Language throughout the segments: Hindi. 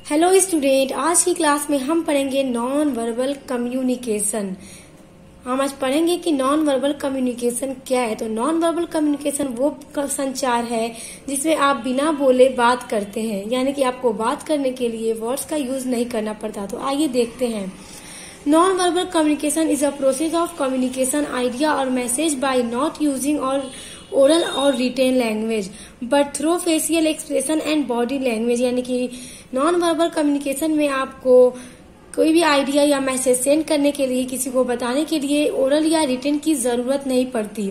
हेलो स्टूडेंट, आज की क्लास में हम पढ़ेंगे नॉन वर्बल कम्युनिकेशन। हम आज पढ़ेंगे कि नॉन वर्बल कम्युनिकेशन क्या है। तो नॉन वर्बल कम्युनिकेशन वो संचार है जिसमें आप बिना बोले बात करते हैं, यानी कि आपको बात करने के लिए वर्ड्स का यूज नहीं करना पड़ता। तो आइए देखते हैं। Non verbal communication is a process of communication idea और मैसेज बाय नॉट यूजिंग और ओरल और written language but through facial expression and body language. यानी कि नॉन वर्बल कम्युनिकेशन में आपको कोई भी आइडिया या मैसेज सेंड करने के लिए, किसी को बताने के लिए ओरल या रिटेन की जरूरत नहीं पड़ती,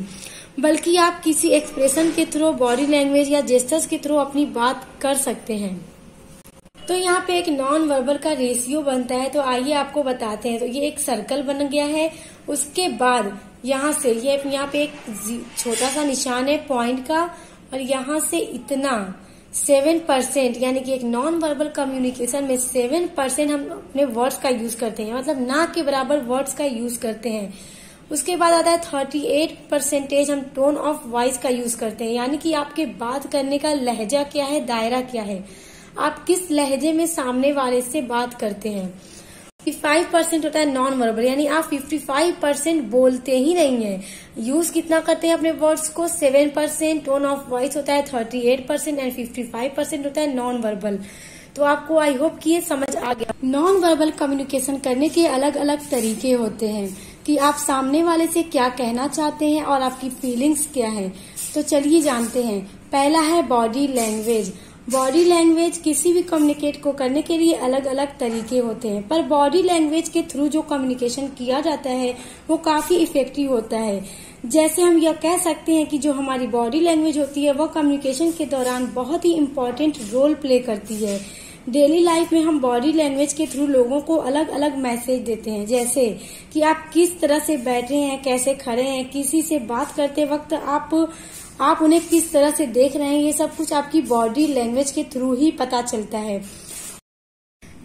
बल्कि आप किसी एक्सप्रेशन के थ्रू, बॉडी लैंग्वेज या जेस्चर्स के थ्रू अपनी बात कर सकते हैं। तो यहाँ पे एक नॉन वर्बल का रेशियो बनता है। तो आइए आपको बताते हैं। तो ये एक सर्कल बन गया है। उसके बाद यहाँ से ये यहाँ पे एक छोटा सा निशान है पॉइंट का, और यहाँ से इतना 7%, यानी कि एक नॉन वर्बल कम्युनिकेशन में 7% हम अपने वर्ड्स का यूज करते हैं, मतलब ना के बराबर वर्ड्स का यूज करते हैं। उसके बाद आता है 38% हम टोन ऑफ वॉइस का यूज करते हैं, यानी कि आपके बात करने का लहजा क्या है, दायरा क्या है, आप किस लहजे में सामने वाले से बात करते हैं। 55% होता है नॉन वर्बल, यानी आप 55% बोलते ही नहीं है। यूज कितना करते हैं अपने वर्ड्स को, 7%। टोन ऑफ वॉइस होता है 38% एंड 55% होता है नॉन वर्बल। तो आपको आई होप कि ये समझ आ गया। नॉन वर्बल कम्युनिकेशन करने के अलग अलग तरीके होते हैं कि आप सामने वाले से क्या कहना चाहते हैं और आपकी फीलिंग्स क्या है। तो चलिए जानते हैं। पहला है बॉडी लैंग्वेज। बॉडी लैंग्वेज किसी भी कम्युनिकेट को करने के लिए अलग अलग तरीके होते हैं, पर बॉडी लैंग्वेज के थ्रू जो कम्युनिकेशन किया जाता है वो काफी इफेक्टिव होता है। जैसे हम यह कह सकते हैं कि जो हमारी बॉडी लैंग्वेज होती है वह कम्युनिकेशन के दौरान बहुत ही इम्पोर्टेंट रोल प्ले करती है। डेली लाइफ में हम बॉडी लैंग्वेज के थ्रू लोगों को अलग अलग मैसेज देते हैं, जैसे कि आप किस तरह से बैठे हैं, कैसे खड़े हैं, किसी से बात करते वक्त आप उन्हें किस तरह से देख रहे हैं, ये सब कुछ आपकी बॉडी लैंग्वेज के थ्रू ही पता चलता है।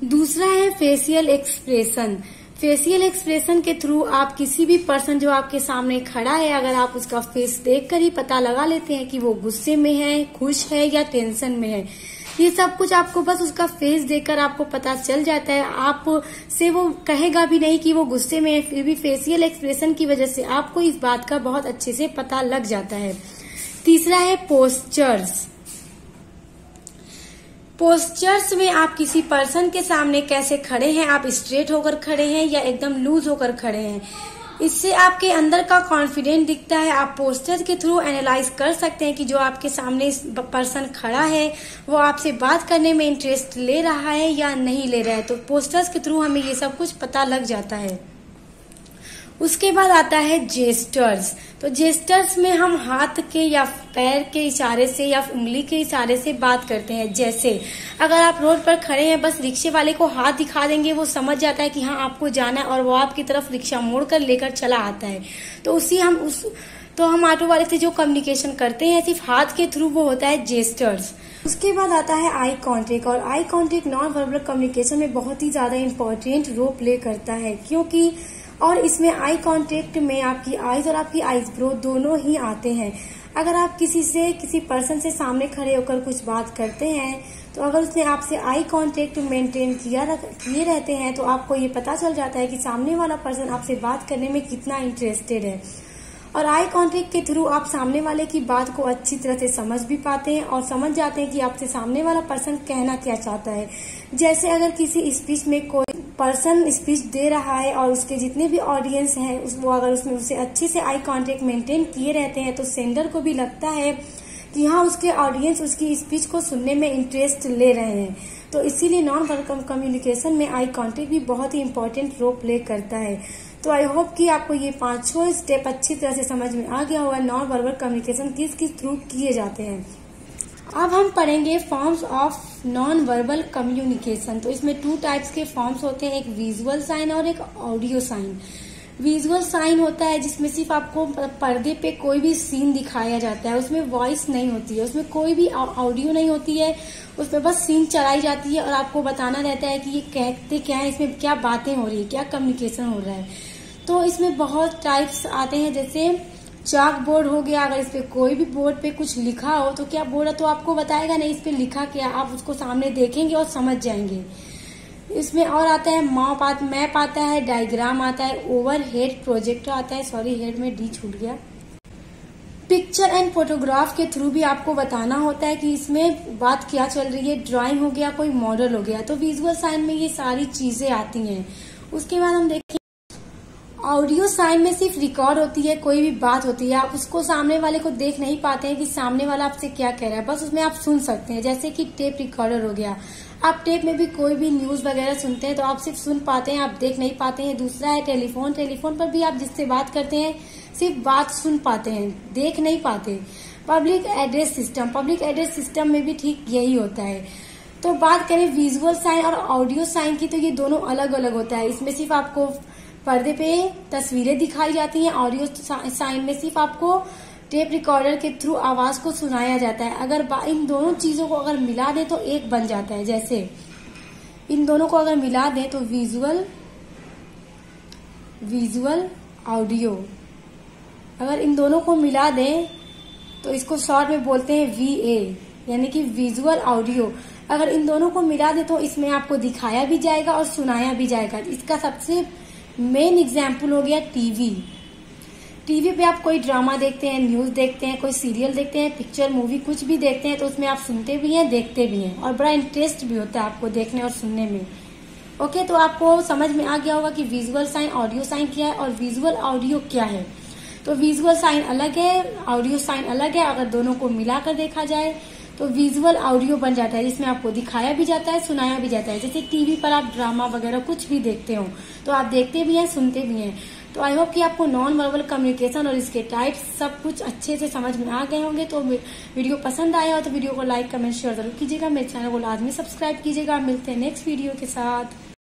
दूसरा है फेशियल एक्सप्रेशन। फेशियल एक्सप्रेशन के थ्रू आप किसी भी पर्सन जो आपके सामने खड़ा है, अगर आप उसका फेस देखकर ही पता लगा लेते हैं कि वो गुस्से में है, खुश है या टेंशन में है। ये सब कुछ आपको बस उसका फेस देखकर आपको पता चल जाता है। आप से वो कहेगा भी नहीं कि वो गुस्से में है, फिर भी फेशियल एक्सप्रेशन की वजह से आपको इस बात का बहुत अच्छे से पता लग जाता है। तीसरा है पोस्चर्स। पोस्चर्स में आप किसी पर्सन के सामने कैसे खड़े हैं, आप स्ट्रेट होकर खड़े हैं या एकदम लूज होकर खड़े हैं, इससे आपके अंदर का कॉन्फिडेंस दिखता है। आप पोस्चर के थ्रू एनालाइज कर सकते हैं कि जो आपके सामने पर्सन खड़ा है वो आपसे बात करने में इंटरेस्ट ले रहा है या नहीं ले रहा है। तो पोस्चर्स के थ्रू हमें ये सब कुछ पता लग जाता है। उसके बाद आता है जेस्टर्स। तो जेस्टर्स में हम हाथ के या पैर के इशारे से या उंगली के इशारे से बात करते हैं। जैसे अगर आप रोड पर खड़े हैं, बस रिक्शे वाले को हाथ दिखा देंगे, वो समझ जाता है कि हाँ आपको जाना है, और वो आपकी तरफ रिक्शा मोड़कर लेकर चला आता है। तो हम ऑटो वाले से जो कम्युनिकेशन करते हैं सिर्फ हाथ के थ्रू, वो होता है जेस्टर्स। उसके बाद आता है आई कॉन्टेक्ट। और eye contact non verbal communication में बहुत ही ज्यादा इम्पोर्टेंट रोल प्ले करता है, क्योंकि और इसमें आई कांटेक्ट में आपकी आईज और आपकी आईब्रो दोनों ही आते हैं। अगर आप किसी पर्सन से सामने खड़े होकर कुछ बात करते हैं, तो अगर उसने आपसे आई कांटेक्ट मेंटेन किए रहते हैं, तो आपको ये पता चल जाता है कि सामने वाला पर्सन आपसे बात करने में कितना इंटरेस्टेड है। और आई कांटेक्ट के थ्रू आप सामने वाले की बात को अच्छी तरह से समझ भी पाते हैं और समझ जाते हैं कि आपसे सामने वाला पर्सन कहना क्या चाहता है। जैसे अगर किसी स्पीच में कोई पर्सन स्पीच दे रहा है और उसके जितने भी ऑडियंस हैं वो अगर उसमें उसे अच्छे से आई कांटेक्ट मेंटेन किए रहते हैं, तो सेंडर को भी लगता है कि हाँ उसके ऑडियंस उसकी स्पीच को सुनने में इंटरेस्ट ले रहे हैं। तो इसीलिए नॉन वर्बल कम्युनिकेशन में आई कांटेक्ट भी बहुत ही इम्पोर्टेंट रोल प्ले करता है। तो आई होप कि आपको ये 5 स्टेप अच्छी तरह से समझ में आ गया होगा नॉन वर्बल कम्युनिकेशन किस किस थ्रू किए जाते हैं। अब हम पढ़ेंगे forms of non verbal communication. तो इसमें 2 टाइप्स के फॉर्म्स होते हैं, एक विजुअल साइन और एक ऑडियो साइन। विजुअल साइन होता है जिसमें सिर्फ आपको पर्दे पे कोई भी सीन दिखाया जाता है, उसमें वॉइस नहीं होती है, उसमें कोई भी ऑडियो नहीं होती है, उसमें बस सीन चलाई जाती है और आपको बताना रहता है कि ये कहते क्या है, इसमें क्या बातें हो रही है, क्या कम्युनिकेशन हो रहा है। तो इसमें बहुत टाइप्स आते हैं, जैसे चाक बोर्ड हो गया, अगर इस पे कोई भी बोर्ड पे कुछ लिखा हो तो क्या बोर्ड है तो आपको बताएगा नहीं इस पे लिखा क्या, आप उसको सामने देखेंगे और समझ जाएंगे। इसमें और आता है मैप आता है, डायग्राम आता है, ओवरहेड प्रोजेक्टर आता है, सॉरी हेड में डी छूट गया। पिक्चर एंड फोटोग्राफ के थ्रू भी आपको बताना होता है कि इसमें बात क्या चल रही है, ड्राइंग हो गया, कोई मॉडल हो गया, तो विजुअल साइन में ये सारी चीजें आती हैं। उसके बाद हम देखें ऑडियो साइन में सिर्फ रिकॉर्ड होती है, कोई भी बात होती है, आप उसको सामने वाले को देख नहीं पाते हैं कि सामने वाला आपसे क्या कह रहा है, बस उसमें आप सुन सकते हैं। जैसे कि टेप रिकॉर्डर हो गया, आप टेप में भी कोई भी न्यूज वगैरह सुनते हैं तो आप सिर्फ सुन पाते हैं, आप देख नहीं पाते हैं। दूसरा है टेलीफोन, टेलीफोन पर भी आप जिससे बात करते हैं सिर्फ बात सुन पाते हैं, देख नहीं पाते। पब्लिक एड्रेस सिस्टम में भी ठीक यही होता है। तो बात करें विजुअल साइन और ऑडियो साइन की, तो ये दोनों अलग अलग होता है। इसमें सिर्फ आपको पर्दे पे तस्वीरें दिखाई जाती हैं, ऑडियो साइन में सिर्फ आपको टेप रिकॉर्डर के थ्रू आवाज को सुनाया जाता है। अगर इन दोनों चीजों को अगर मिला दें तो एक बन जाता है। जैसे इन दोनों को अगर मिला दें तो विजुअल ऑडियो, अगर इन दोनों को मिला दें तो इसको शॉर्ट में बोलते हैं VA, यानी कि विजुअल ऑडियो। अगर इन दोनों को मिला दें तो इसमें आपको दिखाया भी जाएगा और सुनाया भी जाएगा। इसका सबसे मेन एग्जाम्पल हो गया टीवी पे आप कोई ड्रामा देखते हैं, न्यूज देखते हैं, कोई सीरियल देखते हैं, पिक्चर मूवी कुछ भी देखते हैं तो उसमें आप सुनते भी हैं, देखते भी हैं और बड़ा इंटरेस्ट भी होता है आपको देखने और सुनने में। ओके, तो आपको समझ में आ गया होगा कि विजुअल साइन, ऑडियो साइन क्या है और विजुअल ऑडियो क्या है। तो विजुअल साइन अलग है, ऑडियो साइन अलग है। अगर दोनों को मिलाकर देखा जाए तो विजुअल ऑडियो बन जाता है, जिसमें आपको दिखाया भी जाता है, सुनाया भी जाता है। जैसे टीवी पर आप ड्रामा वगैरह कुछ भी देखते हो तो आप देखते भी हैं, सुनते भी हैं। तो आई होप कि आपको नॉन वर्बल कम्युनिकेशन और इसके टाइप्स सब कुछ अच्छे से समझ में आ गए होंगे। तो वीडियो पसंद आया हो तो वीडियो को लाइक, कमेंट, शेयर जरूर कीजिएगा। मेरे चैनल को लाजमी सब्सक्राइब कीजिएगा। मिलते हैं नेक्स्ट वीडियो के साथ।